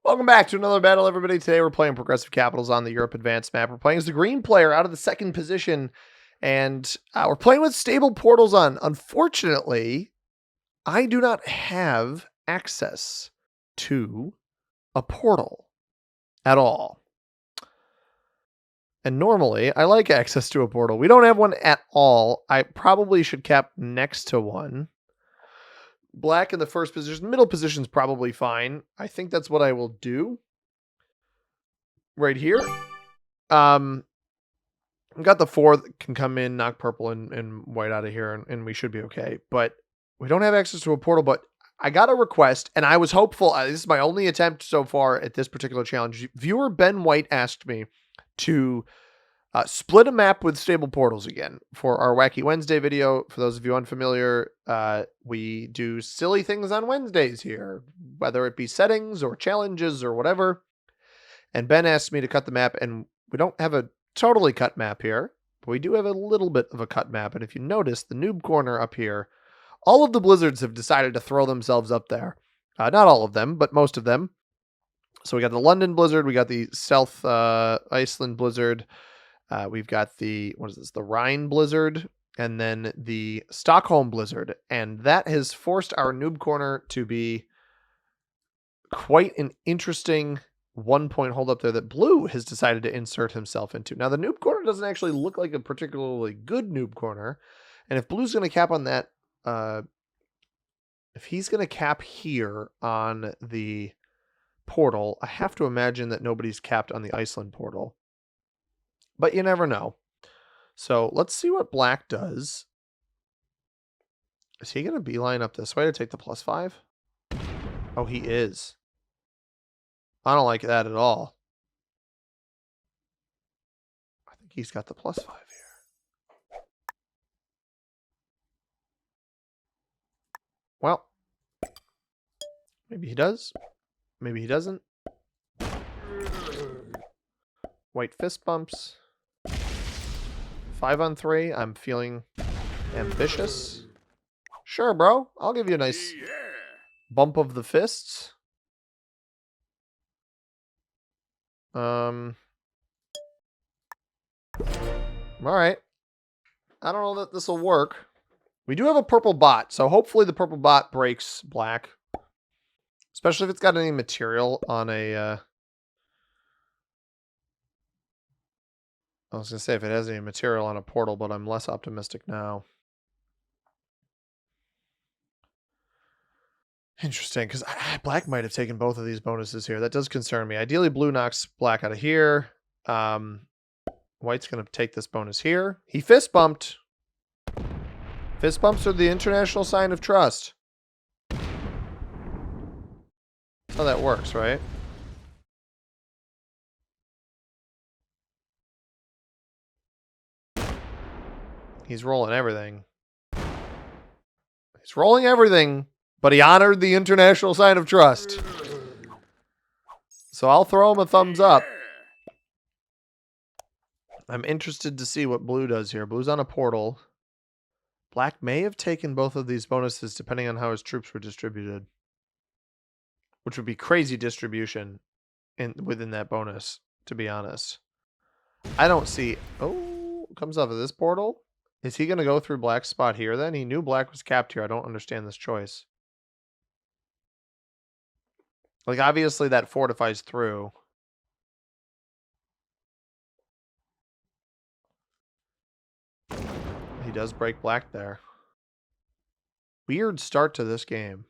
Welcome back to another battle, everybody. Today we're playing Progressive Capitals on the Europe Advanced map. We're playing as the green player out of the second position, and we're playing with stable portals on. Unfortunately, I do not have access to a portal at all. And normally, I like access to a portal. We don't have one at all. I probably should cap next to one. Black in the first position. Middle position's probably fine. I think that's what I will do. Right here. Got the 4 that can come in, knock purple and white out of here, and we should be okay. But we don't have access to a portal, but I got a request, and I was hopeful. This is my only attempt so far at this particular challenge. Viewer Ben White asked me to split a map with stable portals again for our Wacky Wednesday video. For those of you unfamiliar, we do silly things on Wednesdays here, whether it be settings or challenges or whatever. And Ben asked me to cut the map, and we don't have a totally cut map here, but we do have a little bit of a cut map. And if you notice, the noob corner up here, all of the blizzards have decided to throw themselves up there. Not all of them, but most of them. So we got the London blizzard, we got the South Iceland blizzard, we've got the, what is this, the Rhine blizzard, and then the Stockholm blizzard. And that has forced our noob corner to be quite an interesting 1-point hold up there that Blue has decided to insert himself into. Now, the noob corner doesn't actually look like a particularly good noob corner. And if Blue's going to cap on that, if he's going to cap here on the portal, I have to imagine that nobody's capped on the Iceland portal. But you never know. So let's see what Black does. Is he going to beeline up this way to take the +5? Oh, he is. I don't like that at all. I think he's got the +5 here. Well, maybe he does. Maybe he doesn't. White fist bumps. 5 on 3. I'm feeling ambitious. Sure, bro. I'll give you a nice bump of the fists. All right. I don't know that this will work. We do have a purple bot, so hopefully the purple bot breaks Black. Especially if it's got any material on a... I was going to say if it has any material on a portal, but I'm less optimistic now. Interesting, because Black might have taken both of these bonuses here. That does concern me. Ideally, Blue knocks Black out of here. White's going to take this bonus here. He fist bumped. Fist bumps are the international sign of trust. That's how that works, right? He's rolling everything. He's rolling everything, but he honored the international sign of trust. So I'll throw him a thumbs up. I'm interested to see what Blue does here. Blue's on a portal. Black may have taken both of these bonuses depending on how his troops were distributed. Which would be crazy distribution within that bonus, to be honest. I don't see... Oh, comes off of this portal. Is he going to go through Black's spot here then? He knew Black was capped here. I don't understand this choice. Like, obviously that fortifies through. He does break Black there. Weird start to this game.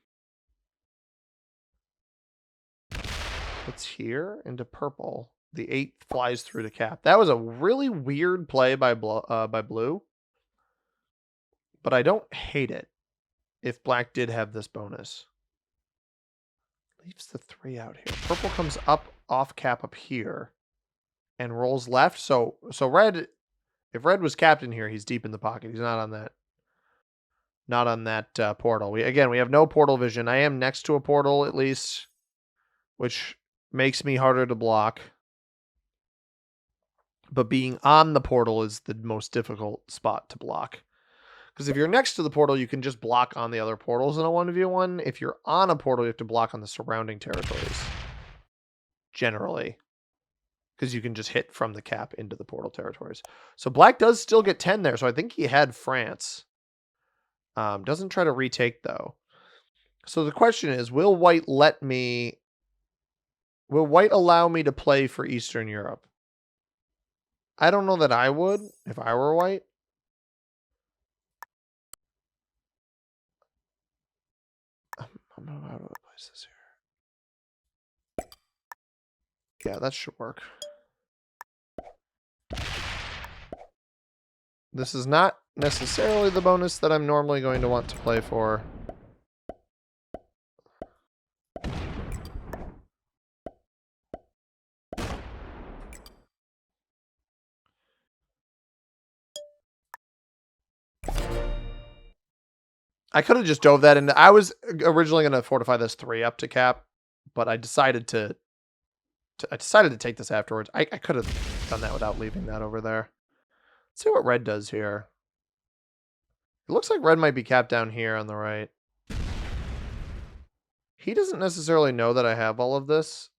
It's here into purple. The 8 flies through the cap. That was a really weird play by Blue. But I don't hate it if Black did have this bonus. Leaves the 3 out here. Purple comes up off cap up here and rolls left. So red, if red was captain here, he's deep in the pocket. He's not on that. Not on that portal. We have no portal vision. I am next to a portal at least, which makes me harder to block. But being on the portal is the most difficult spot to block. Because if you're next to the portal, you can just block on the other portals in a 1v1. If you're on a portal, you have to block on the surrounding territories. generally. Because you can just hit from the cap into the portal territories. So black does still get 10 there. So I think he had France. Doesn't try to retake, though. So the question is, will white allow me to play for Eastern Europe? I don't know that I would if I were white. How do I place this here? Yeah, that should work. This is not necessarily the bonus that I'm normally going to want to play for. I could have just dove that in. I was originally going to fortify this 3 up to cap, but I decided to take this afterwards. I could have done that without leaving that over there. Let's see what red does here. It looks like red might be capped down here on the right. He doesn't necessarily know that I have all of this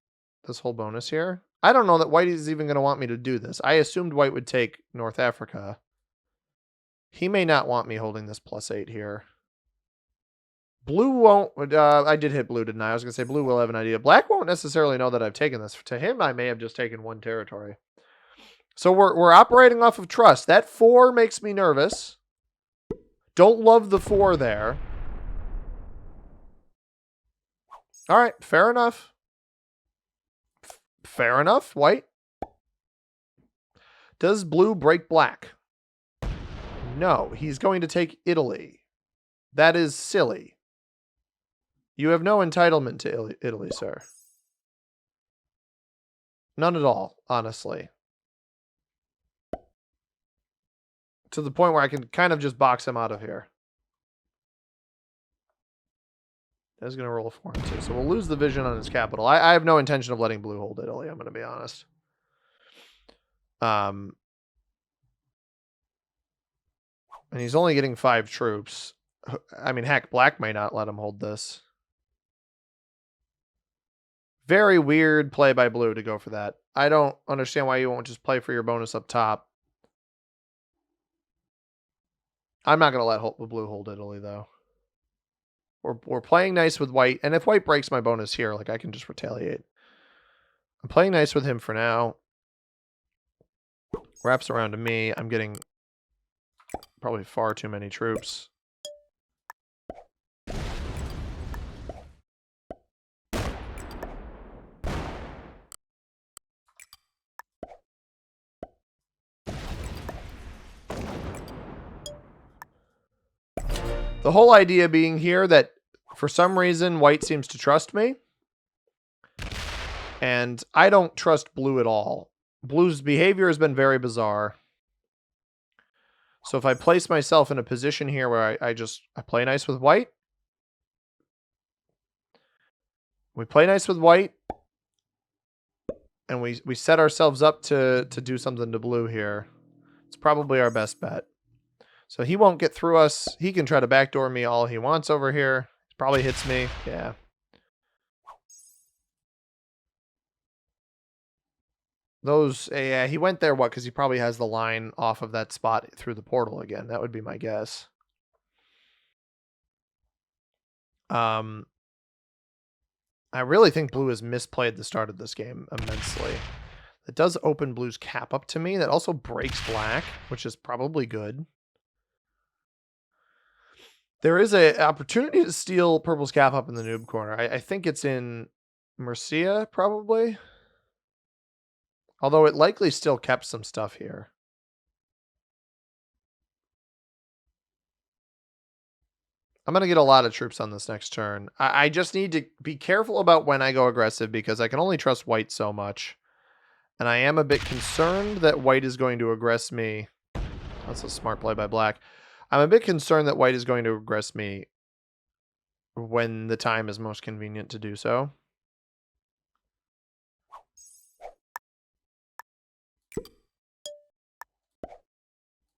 whole bonus here. I don't know that white is even going to want me to do this. I assumed white would take North Africa. He may not want me holding this +8 here. Blue won't. I did hit blue, didn't I? I was going to say blue will have an idea. Black won't necessarily know that I've taken this. To him, I may have just taken 1 territory. So we're operating off of trust. That 4 makes me nervous. Don't love the 4 there. All right, fair enough. Fair enough, white. Does blue break black? No, he's going to take Italy. That is silly. You have no entitlement to Italy, sir. None at all, honestly. To the point where I can kind of just box him out of here. That's going to roll a 4 and 2. So we'll lose the vision on his capital. I have no intention of letting blue hold Italy, I'm going to be honest. And he's only getting 5 troops. I mean, heck, black may not let him hold this. Very weird play by blue to go for that. I don't understand why you won't just play for your bonus up top. I'm not going to let blue hold Italy, though. We're playing nice with white. And if white breaks my bonus here, like, I can just retaliate. I'm playing nice with him for now. Wraps around to me. I'm getting probably far too many troops. The whole idea being here that for some reason white seems to trust me. And I don't trust blue at all. Blue's behavior has been very bizarre. So if I place myself in a position here where I play nice with white. We play nice with white. And we set ourselves up to do something to blue here. It's probably our best bet. So he won't get through us. He can try to backdoor me all he wants over here. He probably hits me. Yeah. Those, yeah, he went there, what? Because he probably has the line off of that spot through the portal again. That would be my guess. I really think blue has misplayed the start of this game immensely. It does open blue's cap up to me. That also breaks black, which is probably good. There is an opportunity to steal purple's cap up in the noob corner. I think it's in Murcia, probably. Although it likely still kept some stuff here. I'm going to get a lot of troops on this next turn. I just need to be careful about when I go aggressive because I can only trust white so much. And I am a bit concerned that white is going to aggress me. That's a smart play by black. I'm a bit concerned that white is going to aggress me when the time is most convenient to do so.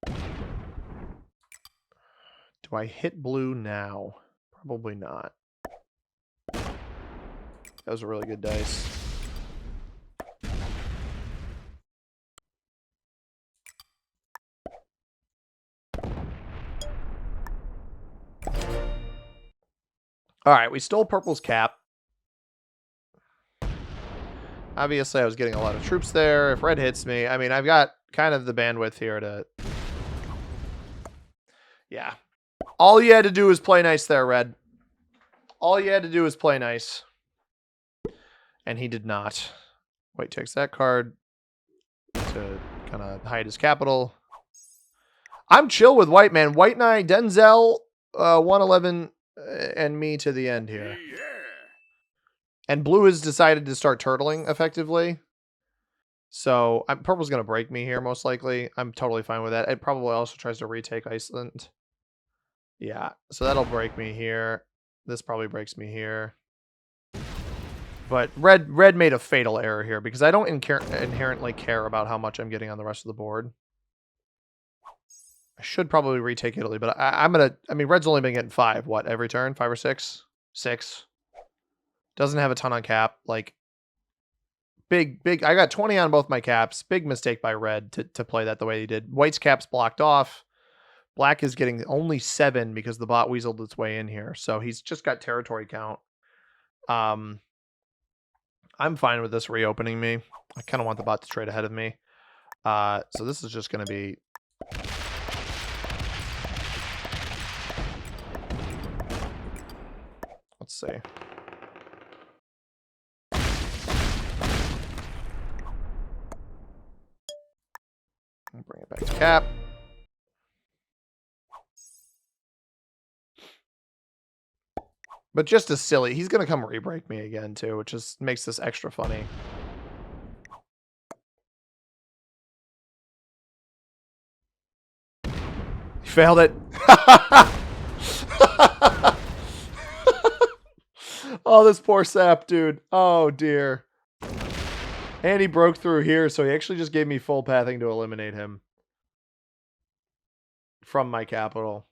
Do I hit blue now? Probably not. That was a really good dice. All right, we stole purple's cap. Obviously, I was getting a lot of troops there. If red hits me, I mean, I've got kind of the bandwidth here to... Yeah. All you had to do was play nice there, red. All you had to do was play nice. And he did not. White takes that card to kind of hide his capital. I'm chill with white, man. White and I, Denzel, 111, and me to the end here. And blue has decided to start turtling effectively. So purple's going to break me here, most likely. I'm totally fine with that. It probably also tries to retake Iceland. Yeah, so that'll break me here. This probably breaks me here. But red made a fatal error here because I don't inherently care about how much I'm getting on the rest of the board. I should probably retake Italy, but I mean, red's only been getting 5, what, every turn? 5 or 6? 6. Doesn't have a ton on cap. Like, big, I got 20 on both my caps. Big mistake by red to play that the way he did. White's cap's blocked off. Black is getting only 7 because the bot weaseled its way in here. So he's just got territory count. I'm fine with this reopening me. I kind of want the bot to trade ahead of me. So this is just going to be... Let's see. I'll bring it back to cap. But just as silly, he's going to come re-break me again, too, which just makes this extra funny. He failed it. Oh, this poor sap, dude. Oh, dear. And he broke through here, so he actually just gave me full pathing to eliminate him from my capital.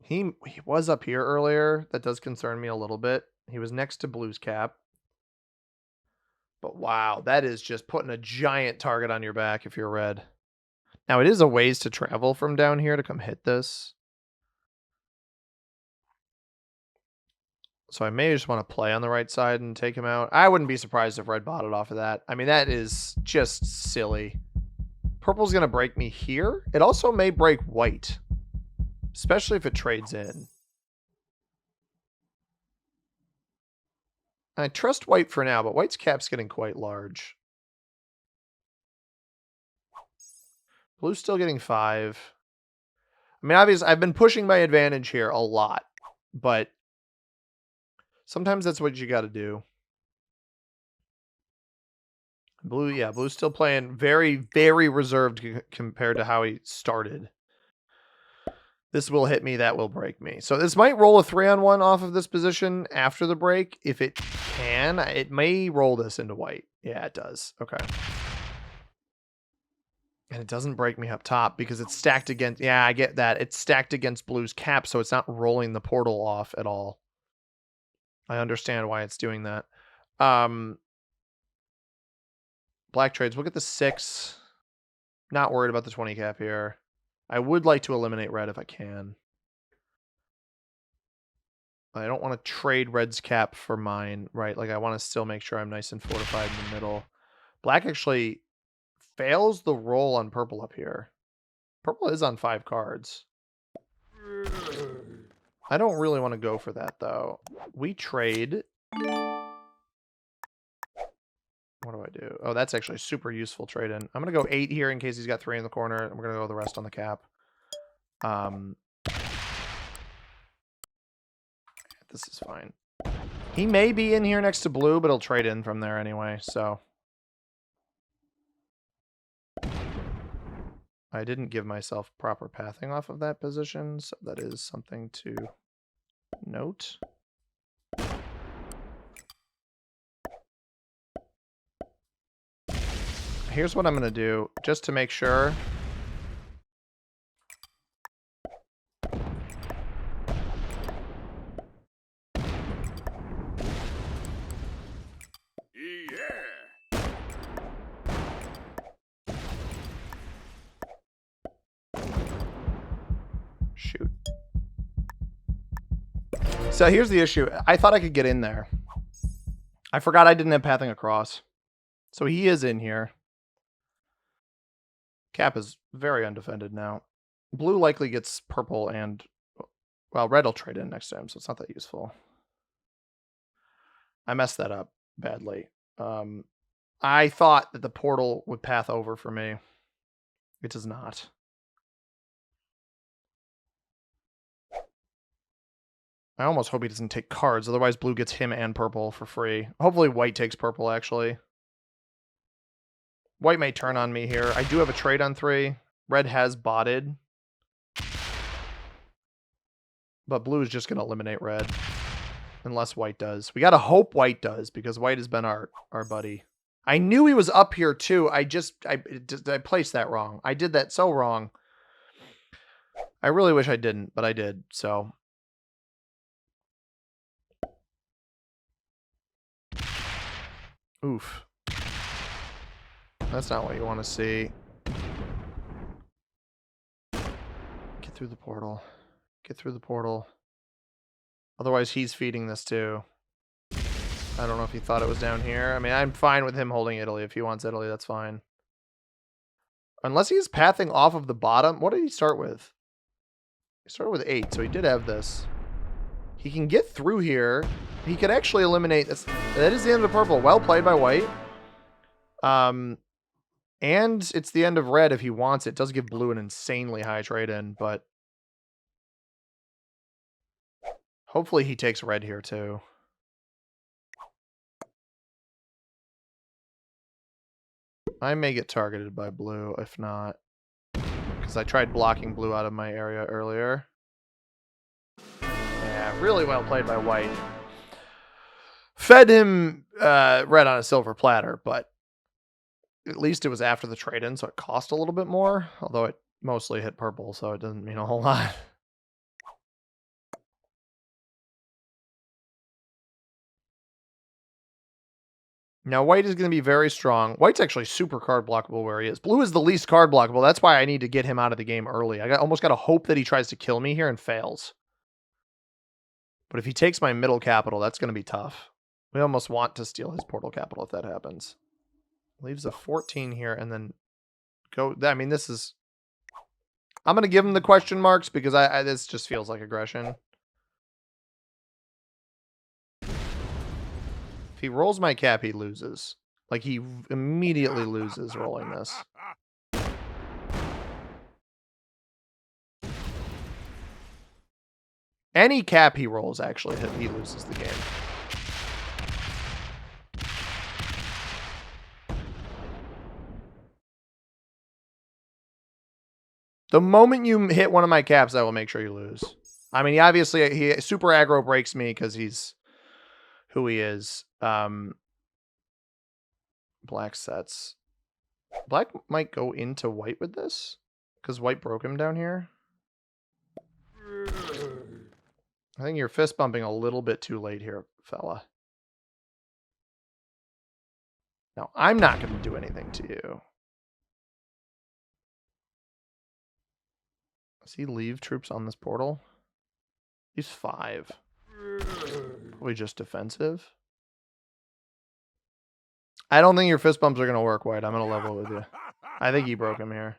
He was up here earlier. That does concern me a little bit. He was next to blue's cap. But wow, that is just putting a giant target on your back if you're red. Now, it is a ways to travel from down here to come hit this. So I may just want to play on the right side and take him out. I wouldn't be surprised if red botted off of that. I mean, that is just silly. Purple's going to break me here. It also may break white, especially if it trades in. I trust white for now, but white's cap's getting quite large. Blue's still getting 5. I mean, obviously, I've been pushing my advantage here a lot, but sometimes that's what you got to do. Blue, yeah, blue's still playing very, very reserved compared to how he started. This will hit me, that will break me. So this might roll a 3-on-1 off of this position after the break. If it can, it may roll this into white. Yeah, it does. Okay. And it doesn't break me up top because it's stacked against... Yeah, I get that. It's stacked against blue's cap, so it's not rolling the portal off at all. I understand why it's doing that. Black trades. We'll get the 6. Not worried about the 20 cap here. I would like to eliminate red if I can. I don't want to trade red's cap for mine, right? Like, I want to still make sure I'm nice and fortified in the middle. Black actually fails the roll on purple up here. Purple is on 5 cards. I don't really want to go for that, though. We trade. What do I do? Oh, that's actually a super useful trade-in. I'm going to go 8 here in case he's got 3 in the corner. And we're going to go the rest on the cap. This is fine. He may be in here next to blue, but he'll trade in from there anyway, so. I didn't give myself proper pathing off of that position, so that is something to note. Here's what I'm going to do, just to make sure. Shoot. So here's the issue. I thought I could get in there. I forgot I didn't have pathing across. So he is in here. Cap is very undefended now. Blue likely gets purple and... Well, red will trade in next time, so it's not that useful. I messed that up badly. I thought that the portal would path over for me. It does not. I almost hope he doesn't take cards, otherwise blue gets him and purple for free. Hopefully white takes purple, actually. White may turn on me here. I do have a trade on 3. Red has botted. But blue is just going to eliminate red. Unless white does. We got to hope white does, because white has been our buddy. I knew he was up here, too. I placed that wrong. I did that so wrong. I really wish I didn't, but I did, so... Oof. That's not what you want to see. Get through the portal. Get through the portal. Otherwise, he's feeding this too. I don't know if he thought it was down here. I mean, I'm fine with him holding Italy. If he wants Italy, that's fine. Unless he's pathing off of the bottom. What did he start with? He started with 8, so he did have this. He can get through here. He could actually eliminate this. That is the end of purple. Well played by white. And it's the end of red if he wants it. It does give blue an insanely high trade-in, but hopefully he takes red here too. I may get targeted by blue, if not. Because I tried blocking blue out of my area earlier. Yeah, really well played by white. Fed him red on a silver platter, but at least it was after the trade-in, so it cost a little bit more. Although it mostly hit purple, so it doesn't mean a whole lot. Now, white is going to be very strong. White's actually super card blockable where he is. Blue is the least card blockable. That's why I need to get him out of the game early. Almost got to hope that he tries to kill me here and fails. But if he takes my middle capital, that's going to be tough. We almost want to steal his portal capital if that happens. Leaves a 14 here and then go... I mean, this is... I'm going to give him the question marks because this just feels like aggression. If he rolls my cap, he loses. Like, he immediately loses rolling this. Any cap he rolls, actually, he loses the game. The moment you hit one of my caps, I will make sure you lose. I mean, obviously, he super aggro breaks me because he's who he is. Black sets. Black might go into white with this because white broke him down here. I think you're fist bumping a little bit too late here, fella. Now, I'm not going to do anything to you. Does he leave troops on this portal? He's 5. Probably just defensive. I don't think your fist bumps are going to work, White. I'm going to level with you. I think he broke him here.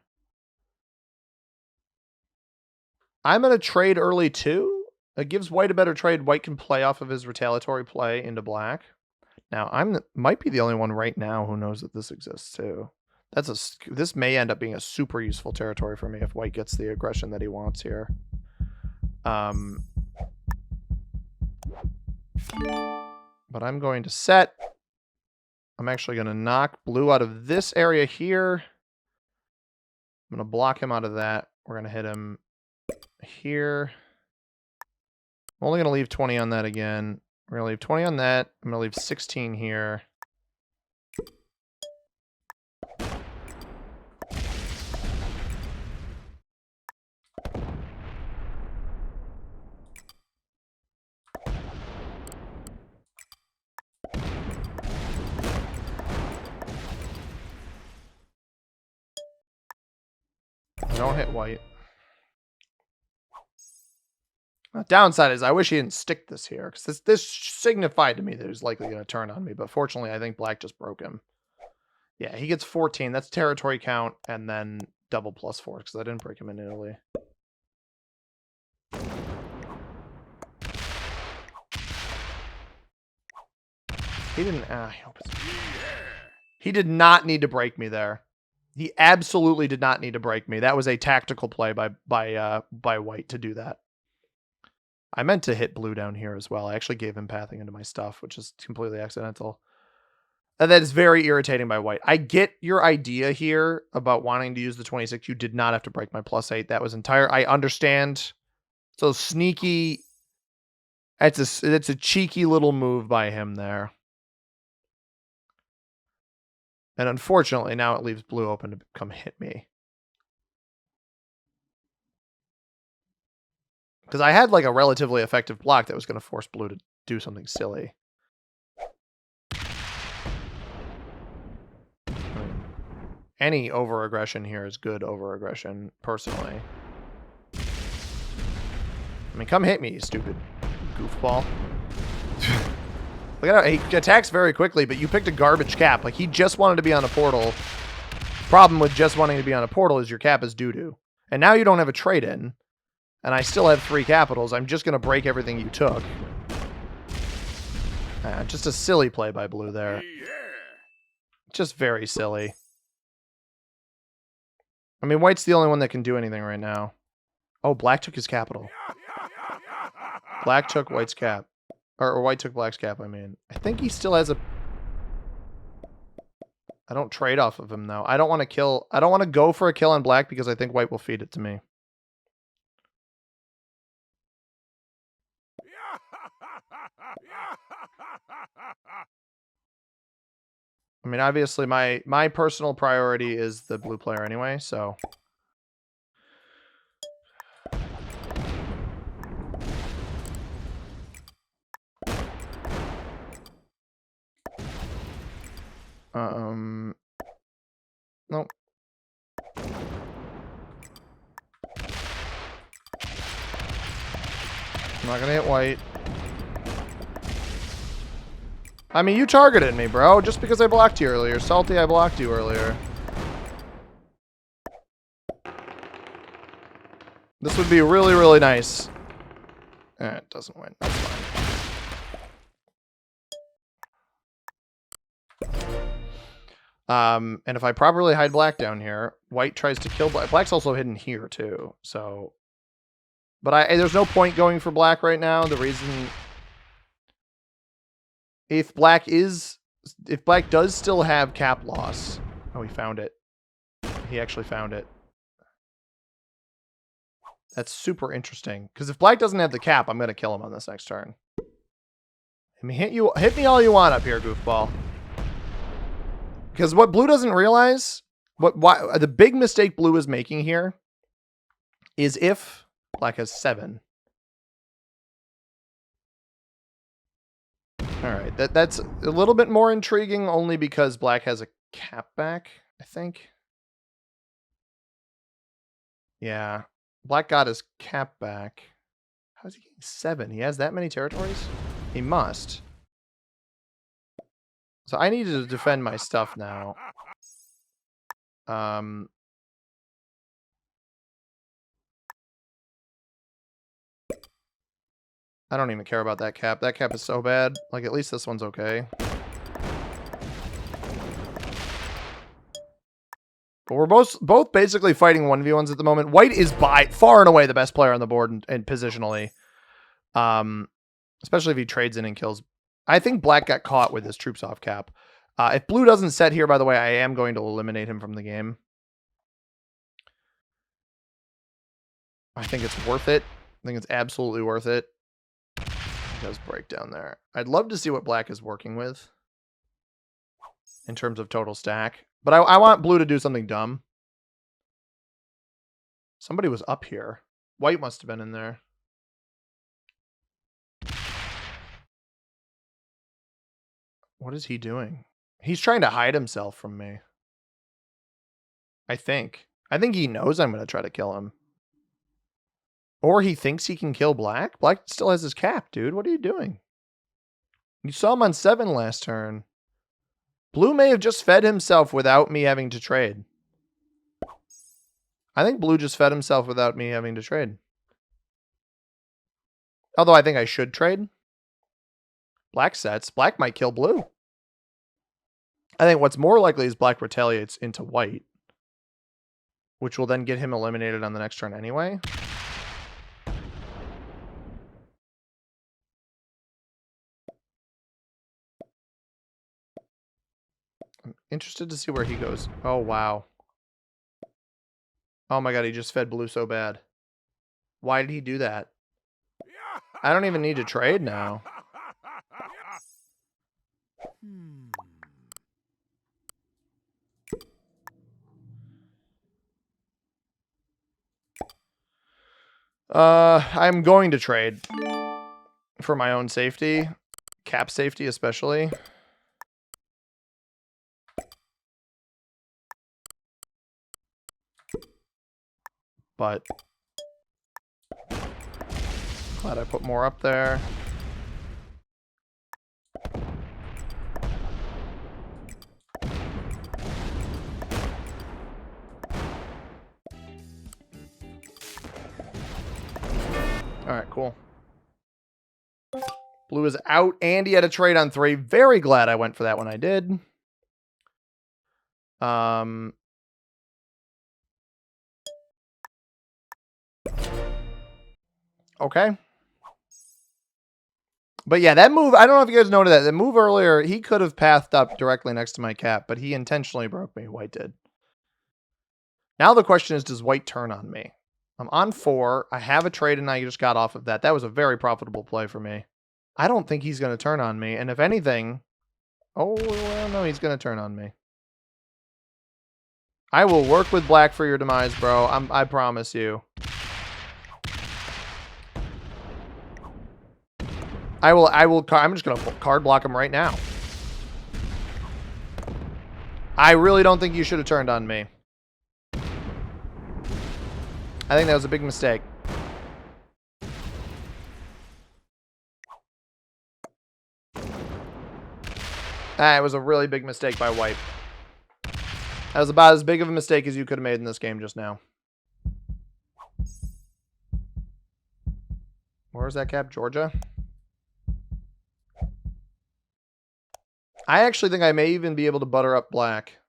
I'm going to trade early too. It gives White a better trade. White can play off of his retaliatory play into black. Now, might be the only one right now who knows that this exists too. This may end up being a super useful territory for me if White gets the aggression that he wants here. But I'm going to set. I'm actually going to knock blue out of this area here. I'm going to block him out of that. We're going to hit him here. I'm only going to leave 20 on that again. We're going to leave 20 on that. I'm going to leave 16 here. Don't hit White. Downside is I wish he didn't stick this here, because this signified to me that he was likely going to turn on me. But fortunately, I think black just broke him. Yeah, he gets 14. That's territory count, and then double +4, because I didn't break him in Italy. He didn't. He did not need to break me there. He absolutely did not need to break me. That was a tactical play by white to do that. I meant to hit blue down here as well. I actually gave him pathing into my stuff, which is completely accidental. And that is very irritating by white. I get your idea here about wanting to use the 26. You did not have to break my +8. That was entire. I understand. So sneaky. It's a cheeky little move by him there. And unfortunately, now it leaves blue open to come hit me. Because I had like a relatively effective block that was going to force blue to do something silly. Any over-aggression here is good over-aggression, personally. I mean, come hit me, you stupid goofball. Look at how he attacks very quickly, but you picked a garbage cap. Like, he just wanted to be on a portal. Problem with just wanting to be on a portal is your cap is doo-doo. And now you don't have a trade-in. And I still have 3 capitals. I'm just going to break everything you took. Just a silly play by blue there. Just very silly. I mean, white's the only one that can do anything right now. Oh, black took his capital. Black took white's cap. Or white took black's cap, I mean. I think he still has a... I don't trade off of him, though. I don't want to kill... I don't want to go for a kill on black because I think white will feed it to me. I mean, obviously, my personal priority is the blue player anyway, so... Nope. I'm not gonna hit white. I mean, you targeted me, bro, just because I blocked you earlier. Salty, I blocked you earlier. This would be really, really nice. It doesn't win. That's fine. And if I properly hide black down here, white tries to kill black. Black's also hidden here, too, so... But there's no point going for black right now. The reason... If black does still have cap loss... Oh, he found it. He actually found it. That's super interesting. Because if black doesn't have the cap, I'm going to kill him on this next turn. I mean, hit me all you want up here, goofball. Because what blue doesn't realize... the big mistake blue is making here is if black has 7. Alright, that's a little bit more intriguing only because black has a cap back, I think. Yeah. Black got his cap back. How's he getting 7? He has that many territories? He must. So I need to defend my stuff now. I don't even care about that cap. That cap is so bad. Like, at least this one's okay. But we're both basically fighting 1v1s at the moment. White is by far and away the best player on the board and positionally. Especially if he trades in and kills. I think black got caught with his troops off cap. If blue doesn't set here, by the way, I am going to eliminate him from the game. I think it's worth it. I think it's absolutely worth it. He does break down there. I'd love to see what black is working with in terms of total stack. But I want blue to do something dumb. Somebody was up here. White must have been in there. What is he doing? He's trying to hide himself from me. I think. I think he knows I'm going to try to kill him. Or he thinks he can kill black? Black still has his cap, dude. What are you doing? You saw him on 7 last turn. Blue may have just fed himself without me having to trade. I think blue just fed himself without me having to trade. Although I think I should trade. Black sets. Black might kill blue. I think what's more likely is black retaliates into white, which will then get him eliminated on the next turn anyway. I'm interested to see where he goes. Oh, wow. Oh my god, he just fed blue so bad. Why did he do that? I don't even need to trade now. I'm going to trade for my own safety. Cap safety especially. But glad I put more up there. Alright, cool. Blue is out, and he had a trade on 3. Very glad I went for that when I did. Okay. But yeah, that move, I don't know if you guys noted that. The move earlier, he could have pathed up directly next to my cap, but he intentionally broke me. White did. Now the question is, does white turn on me? I'm on 4. I have a trade, and I just got off of that. That was a very profitable play for me. I don't think he's going to turn on me. And if anything... Oh, well, no, he's going to turn on me. I will work with black for your demise, bro. I promise you. I'm just going to card block him right now. I really don't think you should have turned on me. I think that was a big mistake. It was a really big mistake by white. That was about as big of a mistake as you could have made in this game just now. Where's that cap? Georgia? I actually think I may even be able to butter up black.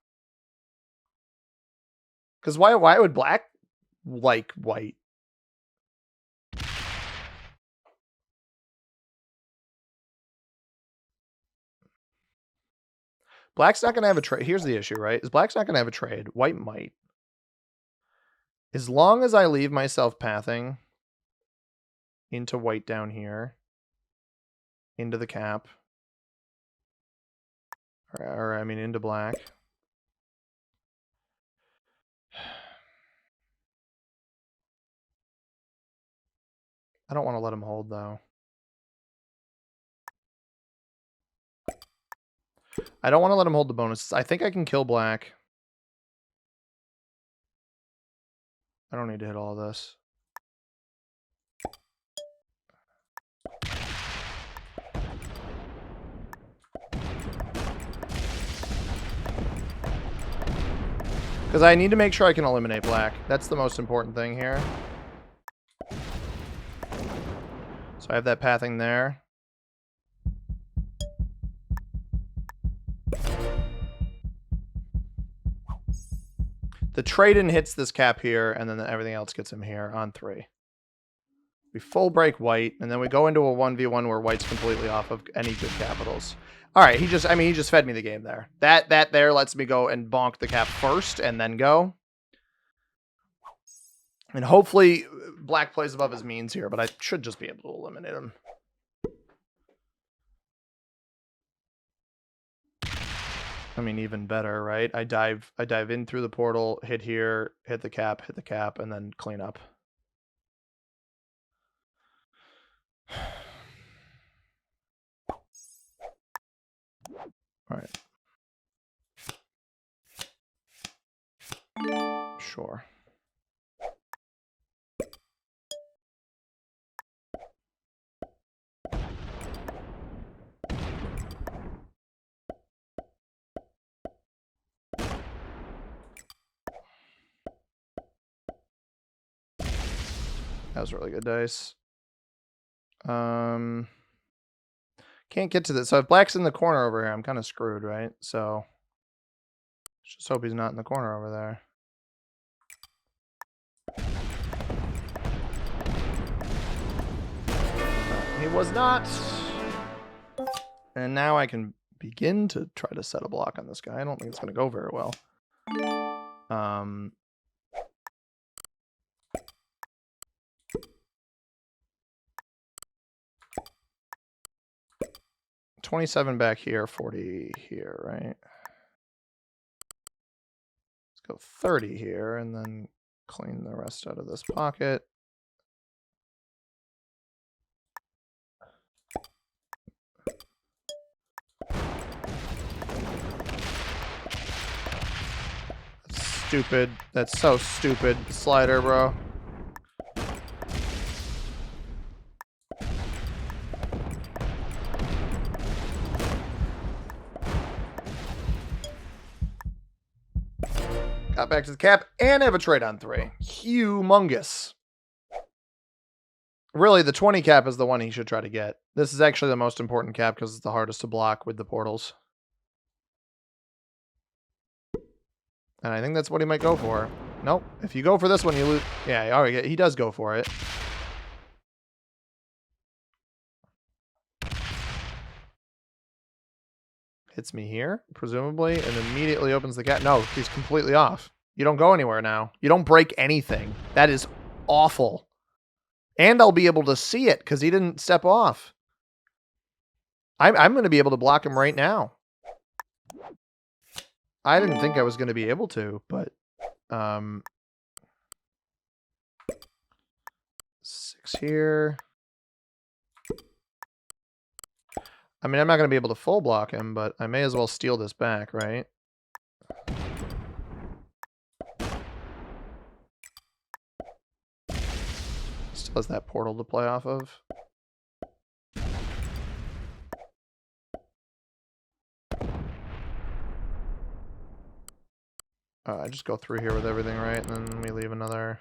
Because why would black like white? Black's not going to have a trade. Here's the issue, right? Is black's not going to have a trade. White might. As long as I leave myself pathing into white down here, into the cap, or I mean into black. I don't want to let him hold, though. I don't want to let him hold the bonuses. I think I can kill black. I don't need to hit all of this. Because I need to make sure I can eliminate black. That's the most important thing here. So I have that pathing there. The trade-in hits this cap here, and then everything else gets him here on 3. We full break white, and then we go into a 1v1 where white's completely off of any good capitals. All right, he just fed me the game there. That there lets me go and bonk the cap first and then go. And hopefully black plays above his means here, but I should just be able to eliminate him. I mean, even better, right? I dive in through the portal, hit here, hit the cap, and then clean up. All right. Sure. was really good dice. Can't get to this. So if black's in the corner over here, I'm kind of screwed, right? So just hope he's not in the corner over there. He was not. And now I can begin to try to set a block on this guy. I don't think it's going to go very well. 27 back here, 40 here, right? Let's go 30 here and then clean the rest out of this pocket. That's stupid. That's so stupid. Slider, bro. Got back to the cap and have a trade on 3. Humongous. Really, the 20 cap is the one he should try to get. This is actually the most important cap because it's the hardest to block with the portals. And I think that's what he might go for. Nope. If you go for this one, you lose. Yeah, all right, he does go for it. Hits me here, presumably, and immediately opens the cap. No, he's completely off. You don't go anywhere now. You don't break anything. That is awful. And I'll be able to see it because he didn't step off. I'm going to be able to block him right now. I didn't think I was going to be able to, but 6 here. I mean, I'm not going to be able to full block him, but I may as well steal this back, right? Still has that portal to play off of. I just go through here with everything, right? And then we leave another...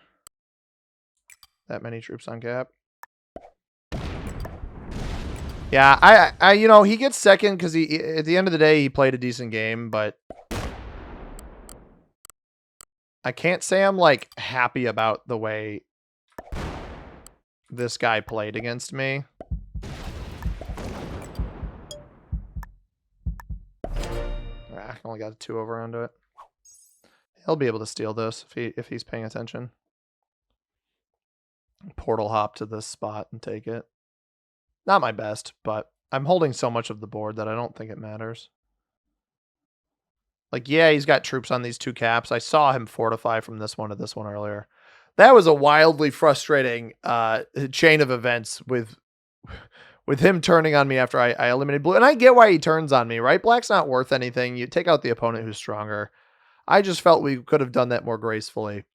that many troops on cap. Yeah, I you know, he gets second because he, at the end of the day, he played a decent game, but I can't say I'm, like, happy about the way this guy played against me. I only got a 2 over onto it. He'll be able to steal this if he's paying attention. Portal hop to this spot and take it. Not my best, but I'm holding so much of the board that I don't think it matters. Like, yeah, he's got troops on these 2 caps. I saw him fortify from this one to this one earlier. That was a wildly frustrating chain of events with him turning on me after I eliminated blue. And I get why he turns on me, right? Black's not worth anything. You take out the opponent who's stronger. I just felt we could have done that more gracefully.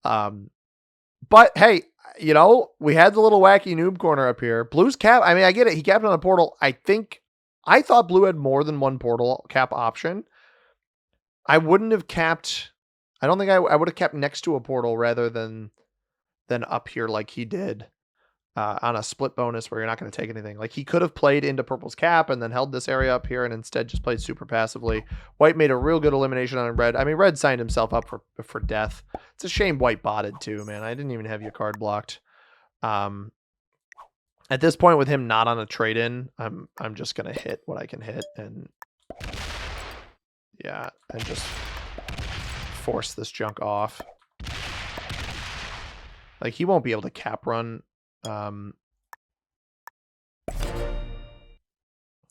But, hey, you know, we had the little wacky noob corner up here. Blue's cap, I mean, I get it. He capped on a portal. I thought blue had more than one portal cap option. I wouldn't have capped... I don't think I would have kept next to a portal rather than up here like he did on a split bonus where you're not going to take anything. Like, he could have played into purple's cap and then held this area up here and instead just played super passively. White made a real good elimination on red. I mean, red signed himself up for death. It's a shame white botted too, man. I didn't even have your card blocked. At this point with him not on a trade-in, I'm just going to hit what I can hit and yeah, and just force this junk off. Like, he won't be able to cap run.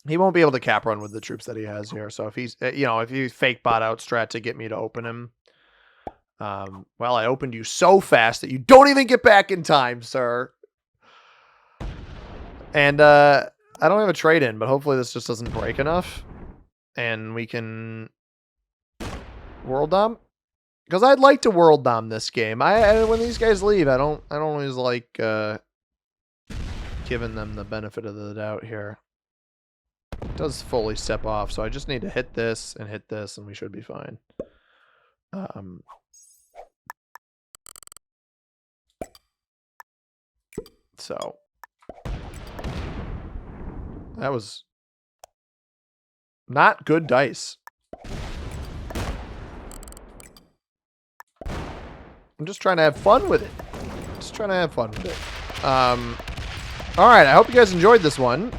He won't be able to cap run with the troops that he has here. So if he's, you know, if he fake bot out strat to get me to open him. Well, I opened you so fast that you don't even get back in time, sir. And I don't have a trade in, but hopefully this just doesn't break enough. And we can world dom. Because I'd like to world dom this game. When these guys leave, I don't always like giving them the benefit of the doubt here. It does fully step off, so I just need to hit this, and we should be fine. So that was not good dice. I'm just trying to have fun with it. Just trying to have fun with it. All right, I hope you guys enjoyed this one.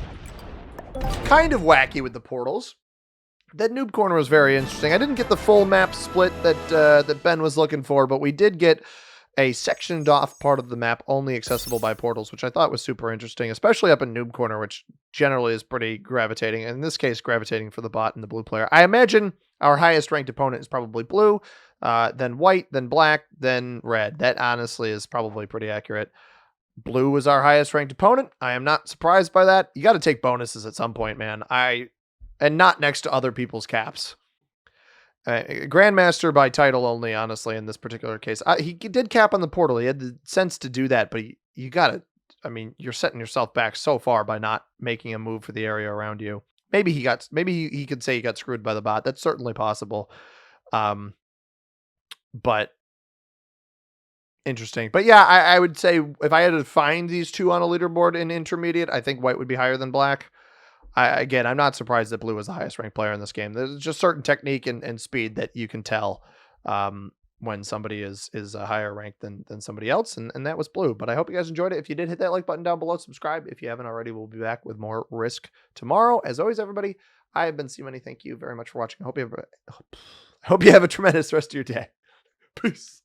Kind of wacky with the portals. That noob corner was very interesting. I didn't get the full map split that Ben was looking for, but we did get a sectioned off part of the map only accessible by portals, which I thought was super interesting, especially up in noob corner, which generally is pretty gravitating. And in this case, gravitating for the bot and the blue player. I imagine our highest ranked opponent is probably blue, then white, then black, then red. That honestly is probably pretty accurate. Blue was our highest ranked opponent. I am not surprised by that. You got to take bonuses at some point, man. And not next to other people's caps. Grandmaster by title only, honestly, in this particular case. He did cap on the portal. He had the sense to do that, but you got to, I mean, you're setting yourself back so far by not making a move for the area around you. Maybe he could say he got screwed by the bot. That's certainly possible. But interesting. But yeah, I would say if I had to find these two on a leaderboard in intermediate, I think white would be higher than black. Again, I'm not surprised that blue was the highest ranked player in this game. There's just certain technique and speed that you can tell when somebody is a higher ranked than somebody else, and that was blue. But I hope you guys enjoyed it. If you did, hit that like button down below, subscribe. If you haven't already, we'll be back with more Risk tomorrow. As always, everybody, I have been C-Money. Thank you very much for watching. I hope you have a tremendous rest of your day. Peace.